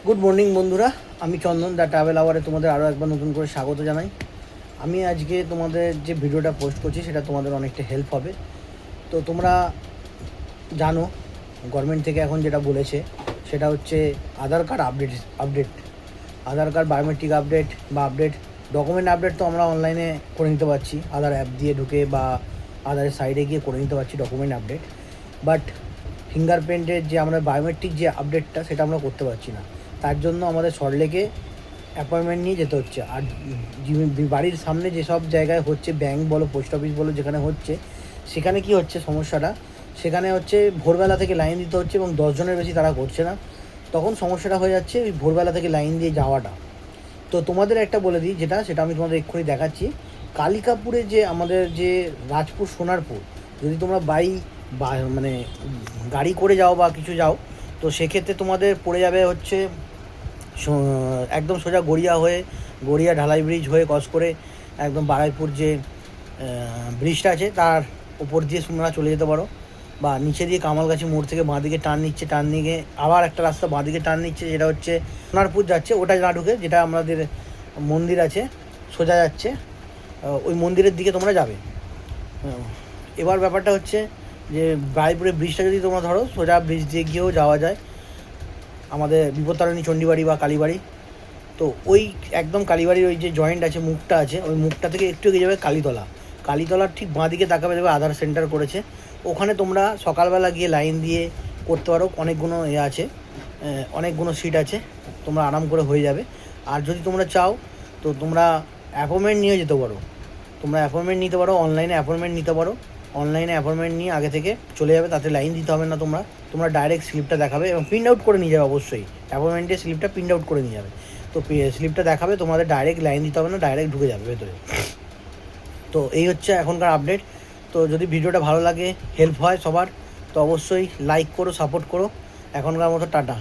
Good morning বন্ধুরা, আমি চন্দন the travel আওয়ারে তোমাদের আরও একবার নতুন করে স্বাগত জানাই। আমি আজকে তোমাদের যে ভিডিওটা পোস্ট করছি সেটা তোমাদের অনেকটা হেল্প হবে। তো তোমরা জানো গভর্নমেন্ট থেকে এখন যেটা বলেছে সেটা হচ্ছে আধার কার্ড আপডেট আধার কার্ড বায়োমেট্রিক আপডেট বা ডকুমেন্ট আপডেট তো আমরা অনলাইনে করে নিতে পারছি, আধার অ্যাপ দিয়ে ঢুকে বা আধারের সাইডে গিয়ে করে নিতে পারছি ডকুমেন্ট আপডেট। বাট ফিঙ্গারপ্রিন্টের যে আমরা বায়োমেট্রিক যে আপডেটটা সেটা আমরা করতে পারছি না। তার জন্য আমাদের সল্টলেকে অ্যাপয়েন্টমেন্ট নিয়ে যেতে হচ্ছে। আর বাড়ির সামনে যেসব জায়গায় হচ্ছে, ব্যাংক বলো, পোস্ট অফিস বলো, যেখানে হচ্ছে সেখানে কি হচ্ছে সমস্যাটা, সেখানে হচ্ছে ভোরবেলা থেকে লাইন দিতে হচ্ছে এবং 10 জনের বেশি তারা করছে না। তখন সমস্যাটা হয়ে যাচ্ছে ওই ভোরবেলা থেকে লাইন দিয়ে যাওয়াটা। তো তোমাদের একটা বলে দিই, সেটা আমি তোমাদের এক্ষুনি দেখাচ্ছি। কালিকাপুরে যে আমাদের যে রাজপুর সোনারপুর, যদি তোমরা মানে গাড়ি করে যাও বা কিছু যাও, তো সেক্ষেত্রে তোমাদের পড়ে যাবে হচ্ছে একদম সোজা গড়িয়া ঢালাই ব্রিজ হয়ে ক্রস করে একদম বারাইপুর যে ব্রিজটা আছে তার উপর দিয়ে তোমরা চলে যেতে পারো, বা নিচে দিয়ে কামালগাছি মোড় থেকে বাঁদিকে টার্ন নিয়ে আবার একটা রাস্তা বাঁদিকে টার্ন নিচ্ছে, যেটা হচ্ছে সোনারপুর যাচ্ছে। ওটা না ঢুকে যেটা আমাদের মন্দির আছে সোজা যাচ্ছে, ওই মন্দিরের দিকে তোমরা যাবে। এবার ব্যাপারটা হচ্ছে যে বারাইপুরের ব্রিজটা যদি তোমরা ধরো, সোজা ব্রিজ দিয়ে গিয়েও যাওয়া যায় আমাদের বিপত্তারিণী চণ্ডীবাড়ি বা কালীবাড়ি। তো ওই একদম কালীবাড়ির ওই যে জয়েন্ট আছে, মুখটা আছে, ওই মুখটা থেকে একটু এগিয়ে যাবে কালীতলার ঠিক বাঁদিকে তাকাবে, দেবে আধার সেন্টার করেছে। ওখানে তোমরা সকালবেলা গিয়ে লাইন দিয়ে করতে পারো, অনেকগুলো সিট আছে, তোমরা আরাম করে হয়ে যাবে। আর যদি তোমরা চাও তো তোমরা অ্যাপয়েন্টমেন্ট নিয়ে যেতে পারো, অনলাইনে অ্যাপয়েন্টমেন্ট নিতে পারো। অনলাইনে অ্যাপয়েন্টমেন্ট নিয়ে আগে থেকে চলে যাবে, তাতে লাইন দিতে হবে না। তোমরা ডাইরেক্ট স্লিপটা দেখাবে এবং প্রিন্ট আউট করে নিয়ে যাবে। অবশ্যই অ্যাপয়েন্টমেন্টের স্লিপটা প্রিন্ট আউট করে নিয়ে যাবে। তো স্লিপটা দেখাবে, তোমাদের ডাইরেক্ট লাইন দিতে হবে না, ডাইরেক্ট ঢুকে যাবে ভেতরে। তো এই হচ্ছে এখনকার আপডেট। তো যদি ভিডিওটা ভালো লাগে, হেল্প হয় সবার, তো অবশ্যই লাইক করো, সাপোর্ট করো। এখনকার মতো টাটা।